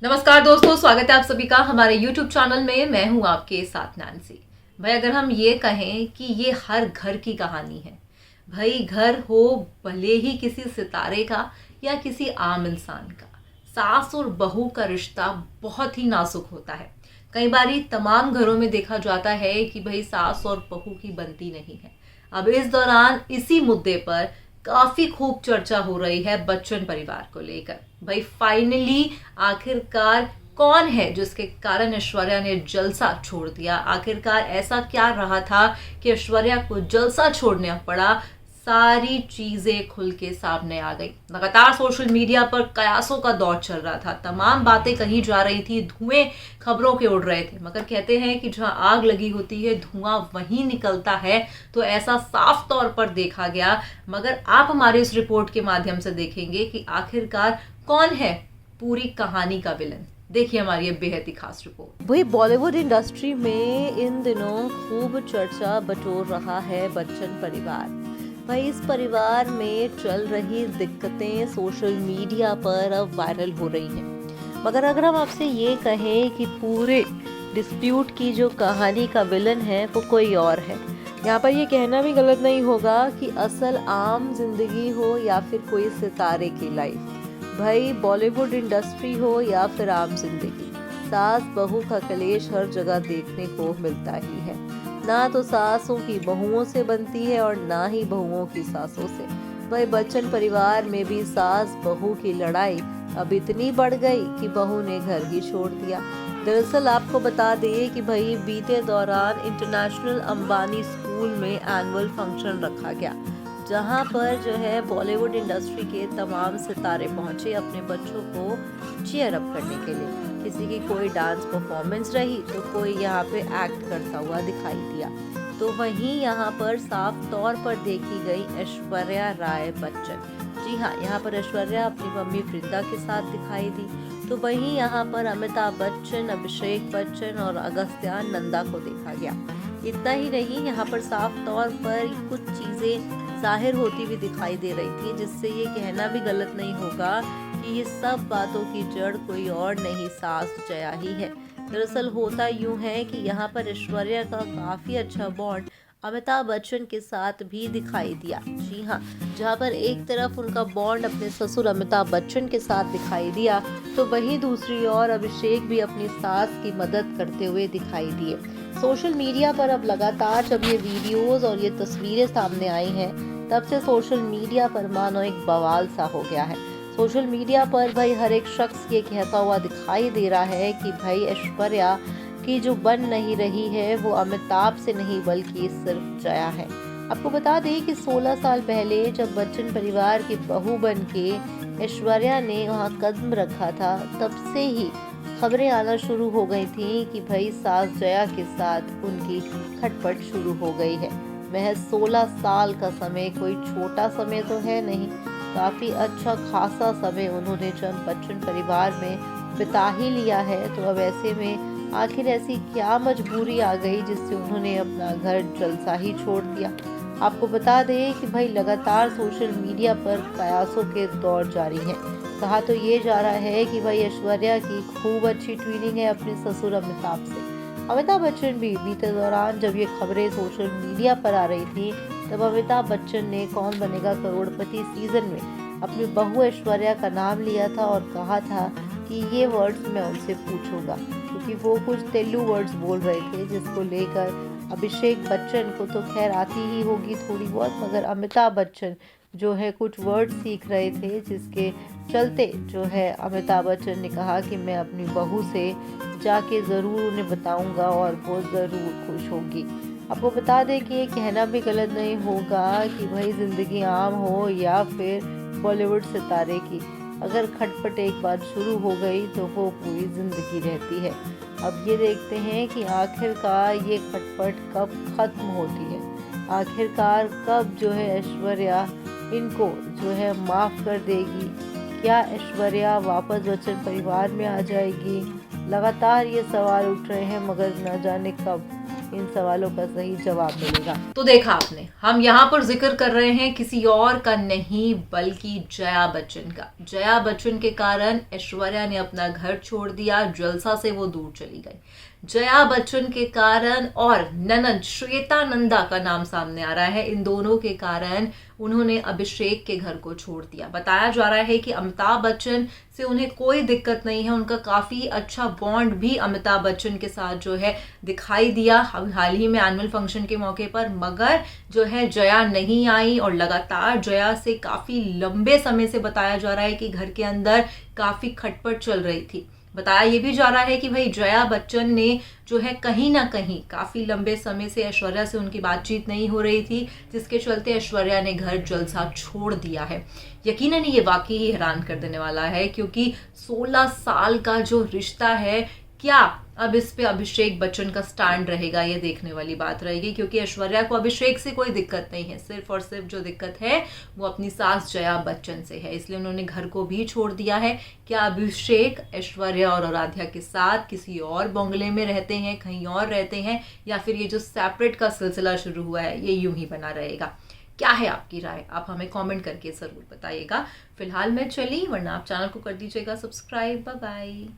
नमस्कार दोस्तों, स्वागत है आप सभी का हमारे YouTube चैनल में। मैं हूं आपके साथ नैन्सी। भाई अगर हम ये कहें कि ये हर घर की कहानी है, भाई घर हो भले ही किसी सितारे का या किसी आम इंसान का, सास और बहू का रिश्ता बहुत ही नाजुक होता है। कई बारी तमाम घरों में देखा जाता है कि भाई सास और बहू की बनती नहीं है। अब इस दौरान इसी मुद्दे पर काफी खूब चर्चा हो रही है बच्चन परिवार को लेकर। भाई फाइनली आखिरकार कौन है जिसके कारण ऐश्वर्या ने जलसा छोड़ दिया? आखिरकार ऐसा क्या रहा था कि ऐश्वर्या को जलसा छोड़ना पड़ा? सारी चीजें खुल के सामने आ गई। लगातार सोशल मीडिया पर कयासों का दौर चल रहा था, तमाम बातें कही जा रही थी, धुएं खबरों के उड़ रहे थे। मगर कहते हैं कि जहां आग लगी होती है धुआं वहीं निकलता है, तो ऐसा साफ तौर पर देखा गया। मगर आप हमारे इस रिपोर्ट के माध्यम से देखेंगे कि आखिरकार कौन है पूरी कहानी का विलन। देखिए हमारी ये बेहद ही खास रिपोर्ट। वही बॉलीवुड इंडस्ट्री में इन दिनों खूब चर्चा बटोर रहा है बच्चन परिवार। भाई इस परिवार में चल रही दिक्कतें सोशल मीडिया पर अब वायरल हो रही हैं। मगर अगर हम आपसे ये कहें कि पूरे डिस्प्यूट की जो कहानी का विलन है वो कोई और है, यहाँ पर ये कहना भी गलत नहीं होगा कि असल आम जिंदगी हो या फिर कोई सितारे की लाइफ। भाई बॉलीवुड इंडस्ट्री हो या फिर आम जिंदगी, सास बहू का कलेश हर जगह देखने को मिलता ही है। ना तो सासों की बहुओं से बनती है और ना ही बहुओं की सासों से। भाई बच्चन परिवार में भी सास बहू की लड़ाई अब इतनी बढ़ गई कि बहू ने घर ही छोड़ दिया। दरअसल आपको बता दें कि भाई बीते दौरान इंटरनेशनल अंबानी स्कूल में एनुअल फंक्शन रखा गया, जहां पर जो है बॉलीवुड इंडस्ट्री के तमाम सितारे पहुंचे अपने बच्चों को चीयर अप करने के लिए। किसी की कोई डांस परफॉर्मेंस रही तो कोई यहाँ पे एक्ट करता हुआ दिखाई दिया। तो वहीं यहाँ पर साफ तौर पर देखी गई ऐश्वर्या राय बच्चन। जी हाँ, यहाँ पर ऐश्वर्या अपनी मम्मी वृंदा के साथ दिखाई दी। तो वहीं यहाँ पर अमिताभ बच्चन, अभिषेक बच्चन और अगस्त्या नंदा को देखा गया। इतना ही नहीं, यहाँ पर साफ तौर पर कुछ चीजें जाहिर होती हुई दिखाई दे रही थी, जिससे ये कहना भी गलत नहीं होगा कि ये सब बातों की जड़ कोई और नहीं, सास जया ही है। दरअसल होता यूं है कि यहाँ पर ऐश्वर्या का काफी अच्छा बॉन्ड अमिताभ बच्चन के साथ भी दिखाई दिया। जी हाँ, जहाँ पर एक तरफ उनका बॉन्ड अपने ससुर अमिताभ बच्चन के साथ दिखाई दिया, तो वहीं दूसरी ओर अभिषेक भी अपनी सास की मदद करते हुए दिखाई दिए। सोशल मीडिया पर अब लगातार जब ये वीडियोस और ये तस्वीरें सामने आई हैं, तब से सोशल मीडिया पर मानो एक बवाल सा हो गया है। सोशल मीडिया पर भाई हर एक शख्स ये कहता हुआ दिखाई दे रहा है कि भाई ऐश्वर्या की जो बन नहीं रही है वो अमिताभ से नहीं बल्कि सिर्फ जया है। आपको बता दें कि 16 साल पहले जब बच्चन परिवार की बहू बन के ऐश्वर्या ने वहाँ कदम रखा था, तब से ही खबरें आना शुरू हो गई थी कि भाई सास जया के साथ उनकी खटपट शुरू हो गई है। महज 16 साल का समय कोई छोटा समय तो है नहीं, काफी अच्छा खासा समय उन्होंने जब बच्चन परिवार में बिता ही लिया है। तो अब ऐसे में आखिर ऐसी क्या मजबूरी आ गई जिससे उन्होंने अपना घर जलसा ही छोड़ दिया। आपको बता दें कि भाई लगातार सोशल मीडिया पर कयासों के दौर जारी हैं। कहा तो ये जा रहा है कि भाई ऐश्वर्या की खूब अच्छी ट्विनिंग है अपने ससुर अमिताभ से। अमिताभ बच्चन भी बीते दौरान जब ये खबरें सोशल मीडिया पर आ रही थी, तब अमिताभ बच्चन ने कौन बनेगा करोड़पति सीजन में अपनी बहू ऐश्वर्या का नाम लिया था और कहा था कि ये वर्ड्स मैं उनसे पूछूंगा, क्योंकि वो कुछ तेलुगु वर्ड्स बोल रहे थे जिसको लेकर अभिषेक बच्चन को तो खैर आती ही होगी थोड़ी बहुत, मगर अमिताभ बच्चन जो है कुछ वर्ड सीख रहे थे, जिसके चलते जो है अमिताभ बच्चन ने कहा कि मैं अपनी बहू से जाके ज़रूर उन्हें बताऊंगा और वो ज़रूर खुश होगी। आपको बता दें कि ये कहना भी गलत नहीं होगा कि भाई ज़िंदगी आम हो या फिर बॉलीवुड सितारे की, अगर खटपट एक बार शुरू हो गई तो वो पूरी ज़िंदगी रहती है। अब ये देखते हैं कि आखिरकार ये खटपट कब ख़त्म होती है, आखिरकार कब जो है ऐश्वर्या इनको जो है माफ़ कर देगी। क्या ऐश्वर्या वापस बच्चन परिवार में आ जाएगी? लगातार ये सवाल उठ रहे हैं, मगर न जाने कब। इन सवालों का सही जवाब मिलेगा। तो देखा आपने, हम यहाँ पर जिक्र कर रहे हैं किसी और का नहीं बल्कि जया बच्चन का। जया बच्चन के कारण ऐश्वर्या ने अपना घर छोड़ दिया, जलसा से वो दूर चली गई। जया बच्चन के कारण और ननद श्वेता नंदा का नाम सामने आ रहा है, इन दोनों के कारण उन्होंने अभिषेक के घर को छोड़ दिया। बताया जा रहा है कि अमिताभ बच्चन से उन्हें कोई दिक्कत नहीं है, उनका काफ़ी अच्छा बॉन्ड भी अमिताभ बच्चन के साथ जो है दिखाई दिया हाल ही में एनुअल फंक्शन के मौके पर। मगर जो है जया नहीं आई और लगातार जया से काफ़ी लंबे समय से बताया जा रहा है कि घर के अंदर काफ़ी खटपट चल रही थी। बताया ये भी जा रहा है कि भाई जया बच्चन ने जो है कहीं ना कहीं काफ़ी लंबे समय से ऐश्वर्या से उनकी बातचीत नहीं हो रही थी, जिसके चलते ऐश्वर्या ने घर जलसा छोड़ दिया है। यकीनन ये वाकई ही हैरान कर देने वाला है, क्योंकि 16 साल का जो रिश्ता है, क्या अब इस पे अभिषेक बच्चन का स्टैंड रहेगा, ये देखने वाली बात रहेगी। क्योंकि ऐश्वर्या को अभिषेक से कोई दिक्कत नहीं है, सिर्फ और सिर्फ जो दिक्कत है वो अपनी सास जया बच्चन से है, इसलिए उन्होंने घर को भी छोड़ दिया है। क्या अभिषेक ऐश्वर्या और आराध्या के साथ किसी और बंगले में रहते हैं, कहीं और रहते हैं, या फिर ये जो सेपरेट का सिलसिला शुरू हुआ है ये यूं ही बना रहेगा? क्या है आपकी राय? आप हमें कमेंट करके ज़रूर बताइएगा। फिलहाल मैं चली, वरना आप चैनल को कर दीजिएगा सब्सक्राइब। Bye bye.